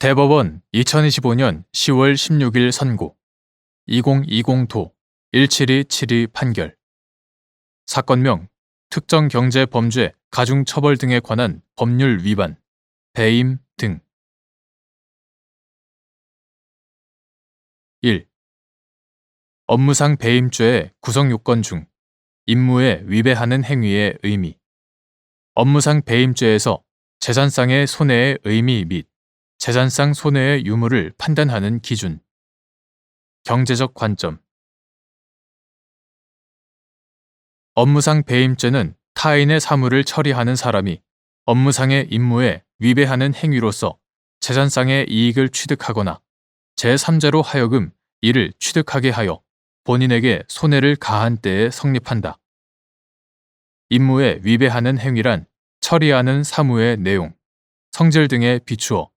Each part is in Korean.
대법원 2025년 10월 16일 선고 2020도 17272 판결 사건명 특정경제범죄 가중처벌 등에 관한 법률 위반 배임 등 1. 업무상 배임죄의 구성요건 중 임무에 위배하는 행위의 의미 업무상 배임죄에서 재산상의 손해의 의미 및 재산상 손해의 유무를 판단하는 기준 경제적 관점 업무상 배임죄는 타인의 사물을 처리하는 사람이 업무상의 임무에 위배하는 행위로서 재산상의 이익을 취득하거나 제3자로 하여금 이를 취득하게 하여 본인에게 손해를 가한 때에 성립한다. 임무에 위배하는 행위란 처리하는 사무의 내용, 성질 등에 비추어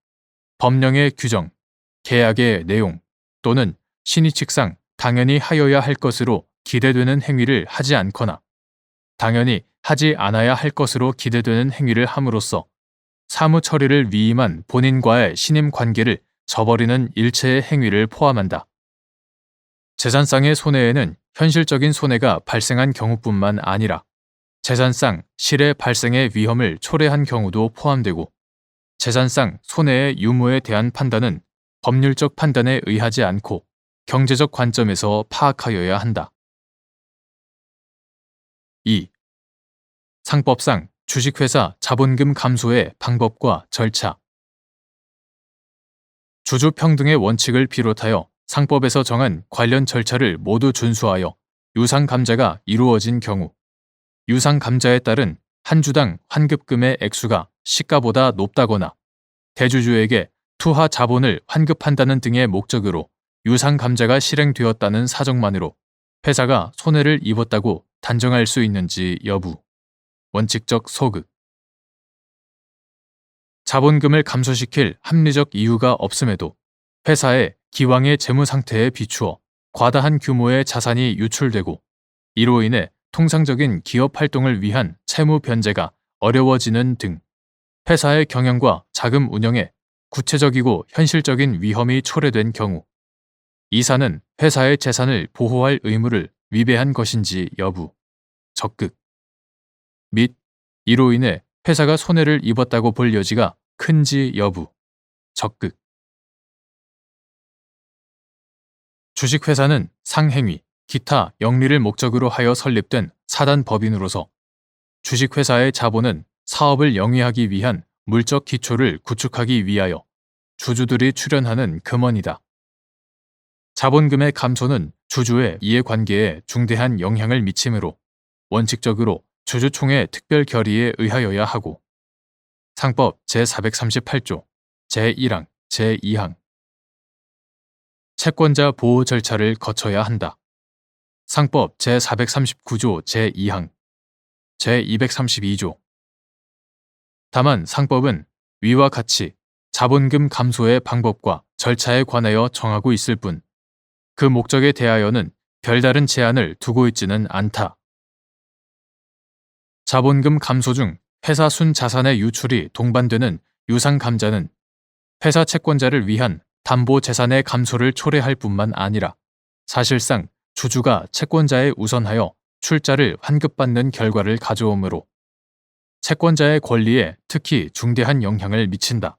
법령의 규정, 계약의 내용 또는 신의칙상 당연히 하여야 할 것으로 기대되는 행위를 하지 않거나 당연히 하지 않아야 할 것으로 기대되는 행위를 함으로써 사무 처리를 위임한 본인과의 신임 관계를 저버리는 일체의 행위를 포함한다. 재산상의 손해에는 현실적인 손해가 발생한 경우뿐만 아니라 재산상 실의 발생의 위험을 초래한 경우도 포함되고 재산상 손해의 유무에 대한 판단은 법률적 판단에 의하지 않고 경제적 관점에서 파악하여야 한다. 2. 상법상 주식회사 자본금 감소의 방법과 절차 주주평등의 원칙을 비롯하여 상법에서 정한 관련 절차를 모두 준수하여 유상감자가 이루어진 경우 유상감자에 따른 한 주당 환급금의 액수가 시가보다 높다거나 대주주에게 투하 자본을 환급한다는 등의 목적으로 유상감자가 실행되었다는 사정만으로 회사가 손해를 입었다고 단정할 수 있는지 여부 원칙적 소극 자본금을 감소시킬 합리적 이유가 없음에도 회사의 기왕의 재무 상태에 비추어 과다한 규모의 자산이 유출되고 이로 인해 통상적인 기업 활동을 위한 채무 변제가 어려워지는 등 회사의 경영과 자금 운영에 구체적이고 현실적인 위험이 초래된 경우 이사는 회사의 재산을 보호할 의무를 위배한 것인지 여부, 적극 및 이로 인해 회사가 손해를 입었다고 볼 여지가 큰지 여부, 적극 주식회사는 상행위, 기타 영리를 목적으로 하여 설립된 사단법인으로서 주식회사의 자본은 사업을 영위하기 위한 물적 기초를 구축하기 위하여 주주들이 출연하는 금원이다. 자본금의 감소는 주주의 이해관계에 중대한 영향을 미치므로 원칙적으로 주주총회 특별 결의에 의하여야 하고 상법 제438조 제1항 제2항 채권자 보호 절차를 거쳐야 한다. 상법 제439조 제2항 제232조 다만 상법은 위와 같이 자본금 감소의 방법과 절차에 관하여 정하고 있을 뿐 그 목적에 대하여는 별다른 제한을 두고 있지는 않다. 자본금 감소 중 회사 순자산의 유출이 동반되는 유상감자는 회사 채권자를 위한 담보 재산의 감소를 초래할 뿐만 아니라 사실상 주주가 채권자에 우선하여 출자를 환급받는 결과를 가져오므로 채권자의 권리에 특히 중대한 영향을 미친다.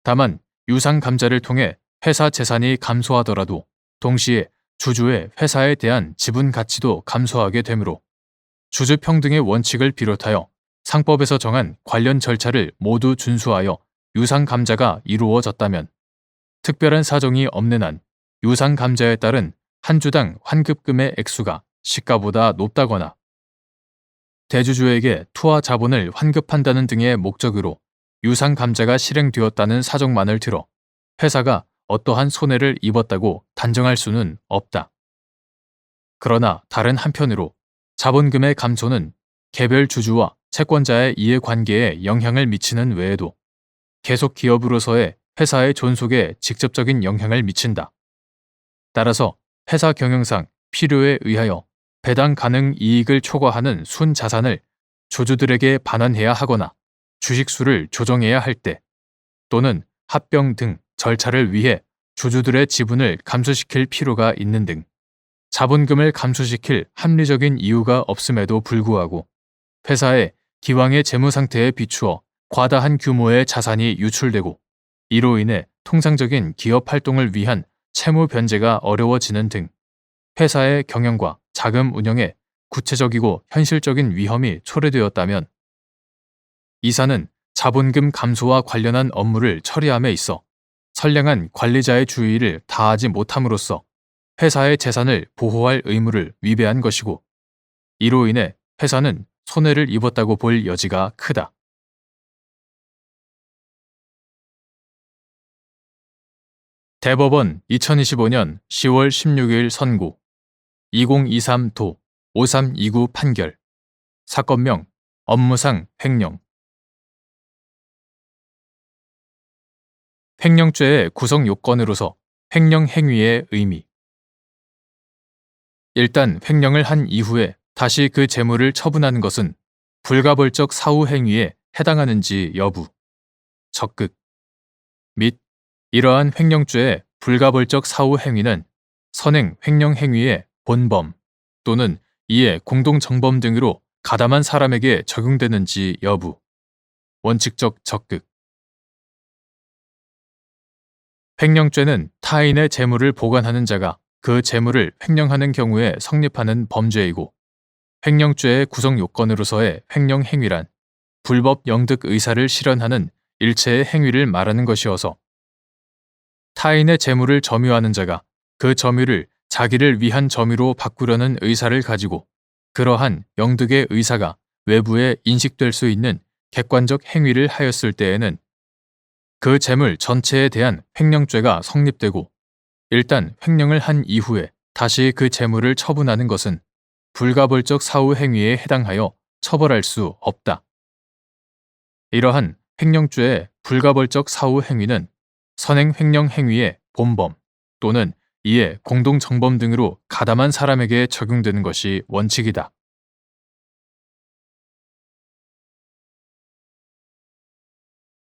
다만 유상감자를 통해 회사 재산이 감소하더라도 동시에 주주의 회사에 대한 지분 가치도 감소하게 되므로 주주평등의 원칙을 비롯하여 상법에서 정한 관련 절차를 모두 준수하여 유상감자가 이루어졌다면 특별한 사정이 없는 한 유상감자에 따른 한 주당 환급금의 액수가 시가보다 높다거나 대주주에게 투하 자본을 환급한다는 등의 목적으로 유상감자가 실행되었다는 사정만을 들어 회사가 어떠한 손해를 입었다고 단정할 수는 없다. 그러나 다른 한편으로 자본금의 감소는 개별 주주와 채권자의 이해관계에 영향을 미치는 외에도 계속 기업으로서의 회사의 존속에 직접적인 영향을 미친다. 따라서 회사 경영상 필요에 의하여 배당 가능 이익을 초과하는 순자산을 주주들에게 반환해야 하거나 주식수를 조정해야 할 때 또는 합병 등 절차를 위해 주주들의 지분을 감수시킬 필요가 있는 등 자본금을 감수시킬 합리적인 이유가 없음에도 불구하고 회사의 기왕의 재무 상태에 비추어 과다한 규모의 자산이 유출되고 이로 인해 통상적인 기업 활동을 위한 채무 변제가 어려워지는 등 회사의 경영과 자금 운영에 구체적이고 현실적인 위험이 초래되었다면 이사는 자본금 감소와 관련한 업무를 처리함에 있어 선량한 관리자의 주의를 다하지 못함으로써 회사의 재산을 보호할 의무를 위배한 것이고 이로 인해 회사는 손해를 입었다고 볼 여지가 크다. 대법원 2025년 10월 16일 선고 2023도 5329 판결 사건명 업무상 횡령 횡령죄의 구성 요건으로서 횡령 행위의 의미 일단 횡령을 한 이후에 다시 그 재물을 처분하는 것은 불가벌적 사후 행위에 해당하는지 여부, 적극 및 이러한 횡령죄의 불가벌적 사후 행위는 선행 횡령 행위의 본범 또는 이에 공동정범 등으로 가담한 사람에게 적용되는지 여부, 원칙적 적극 횡령죄는 타인의 재물을 보관하는 자가 그 재물을 횡령하는 경우에 성립하는 범죄이고 횡령죄의 구성 요건으로서의 횡령 행위란 불법 영득 의사를 실현하는 일체의 행위를 말하는 것이어서 타인의 재물을 점유하는 자가 그 점유를 자기를 위한 점유로 바꾸려는 의사를 가지고 그러한 영득의 의사가 외부에 인식될 수 있는 객관적 행위를 하였을 때에는 그 재물 전체에 대한 횡령죄가 성립되고 일단 횡령을 한 이후에 다시 그 재물을 처분하는 것은 불가벌적 사후 행위에 해당하여 처벌할 수 없다. 이러한 횡령죄의 불가벌적 사후 행위는 선행 횡령 행위의 본범 또는 이에 공동정범 등으로 가담한 사람에게 적용되는 것이 원칙이다.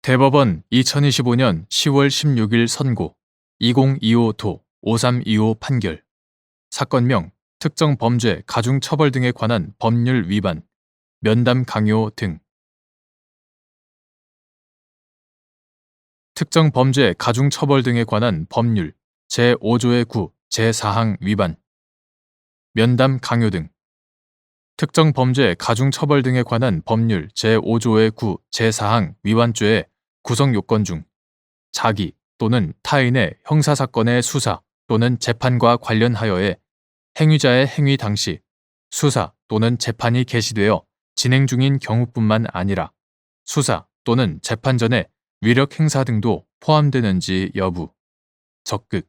대법원 2025년 10월 16일 선고 2025도 5325 판결 사건명 특정 범죄 가중 처벌 등에 관한 법률 위반 면담 강요 등 특정 범죄 가중 처벌 등에 관한 법률 제5조의 9 제4항 위반 면담 강요 등 특정 범죄 가중 처벌 등에 관한 법률 제5조의 9 제4항 위반죄의 구성 요건 중 자기 또는 타인의 형사사건의 수사 또는 재판과 관련하여의 행위자의 행위 당시 수사 또는 재판이 개시되어 진행 중인 경우뿐만 아니라 수사 또는 재판 전에 위력 행사 등도 포함되는지 여부, 적극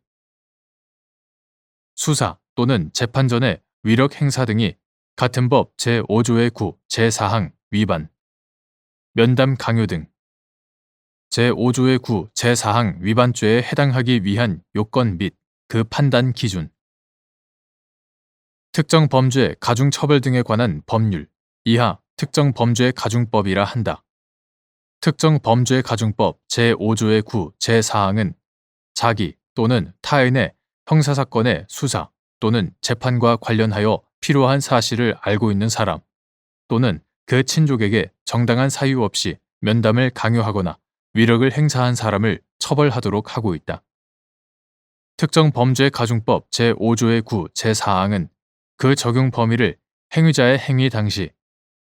수사 또는 재판 전에 위력 행사 등이 같은 법 제5조의 9 제4항 위반 면담 강요 등 제5조의 9 제4항 위반죄에 해당하기 위한 요건 및 그 판단 기준 특정 범죄 가중 처벌 등에 관한 법률 이하 특정 범죄 가중법이라 한다. 특정 범죄 가중법 제5조의 9 제4항은 자기 또는 타인의 형사사건의 수사 또는 재판과 관련하여 필요한 사실을 알고 있는 사람 또는 그 친족에게 정당한 사유 없이 면담을 강요하거나 위력을 행사한 사람을 처벌하도록 하고 있다. 특정 범죄 가중법 제5조의 9 제4항은 그 적용 범위를 행위자의 행위 당시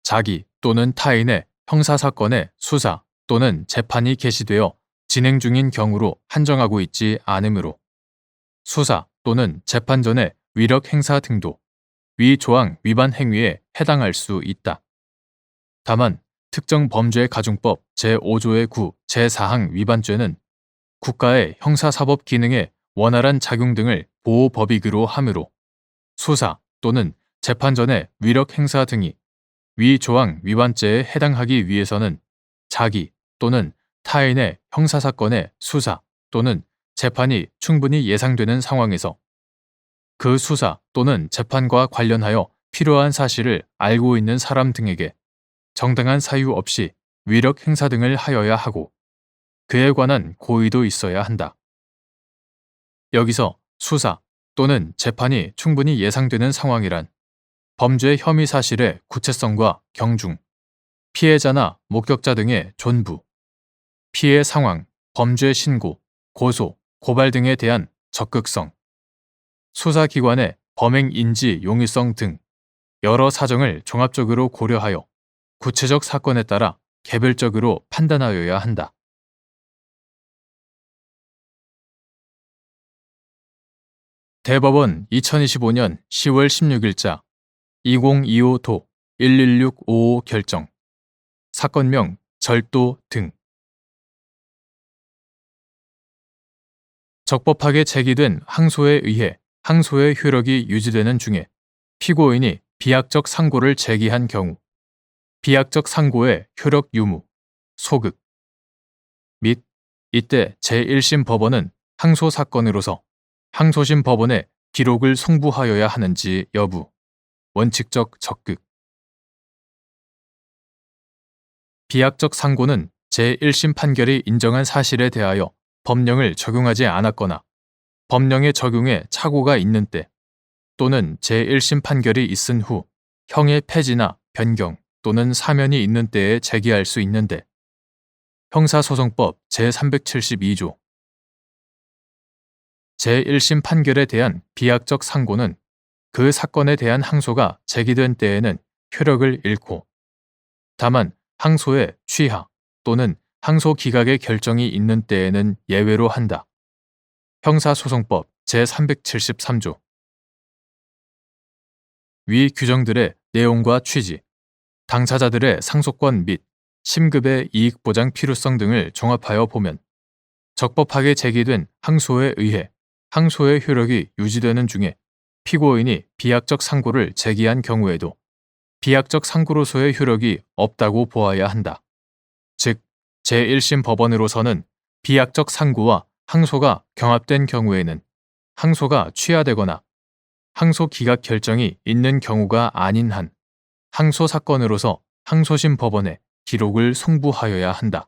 자기 또는 타인의 형사사건의 수사 또는 재판이 개시되어 진행 중인 경우로 한정하고 있지 않으므로 수사 또는 재판 전의 위력 행사 등도 위 조항 위반 행위에 해당할 수 있다. 다만 특정 범죄 가중법 제5조의 9 제4항 위반죄는 국가의 형사사법 기능에 원활한 작용 등을 보호 법익으로 하므로 수사 또는 재판 전의 위력 행사 등이 위 조항 위반죄에 해당하기 위해서는 자기 또는 타인의 형사사건의 수사 또는 재판이 충분히 예상되는 상황에서 그 수사 또는 재판과 관련하여 필요한 사실을 알고 있는 사람 등에게 정당한 사유 없이 위력 행사 등을 하여야 하고 그에 관한 고의도 있어야 한다. 여기서 수사 또는 재판이 충분히 예상되는 상황이란 범죄 혐의 사실의 구체성과 경중, 피해자나 목격자 등의 존부, 피해 상황, 범죄 신고, 고소, 고발 등에 대한 적극성, 수사기관의 범행 인지 용이성 등 여러 사정을 종합적으로 고려하여 구체적 사건에 따라 개별적으로 판단하여야 한다. 대법원 2025년 10월 16일자 2025도 11655 결정 사건명 절도 등 적법하게 제기된 항소에 의해 항소의 효력이 유지되는 중에 피고인이 비약적 상고를 제기한 경우 비약적 상고의 효력 유무, 소극 및 이때 제1심 법원은 항소 사건으로서 항소심 법원에 기록을 송부하여야 하는지 여부, 원칙적 적극 비약적 상고는 제1심 판결이 인정한 사실에 대하여 법령을 적용하지 않았거나 법령의 적용에 착오가 있는 때 또는 제1심 판결이 있은 후 형의 폐지나 변경 또는 사면이 있는 때에 제기할 수 있는데 형사소송법 제372조 제1심 판결에 대한 비약적 상고는 그 사건에 대한 항소가 제기된 때에는 효력을 잃고 다만 항소의 취하 또는 항소 기각의 결정이 있는 때에는 예외로 한다. 형사소송법 제373조 위 규정들의 내용과 취지, 당사자들의 상소권 및 심급의 이익 보장 필요성 등을 종합하여 보면 적법하게 제기된 항소에 의해 항소의 효력이 유지되는 중에 피고인이 비약적 상고를 제기한 경우에도 비약적 상고로서의 효력이 없다고 보아야 한다. 즉, 제1심 법원으로서는 비약적 상고와 항소가 경합된 경우에는 항소가 취하되거나 항소 기각 결정이 있는 경우가 아닌 한 항소 사건으로서 항소심 법원에 기록을 송부하여야 한다.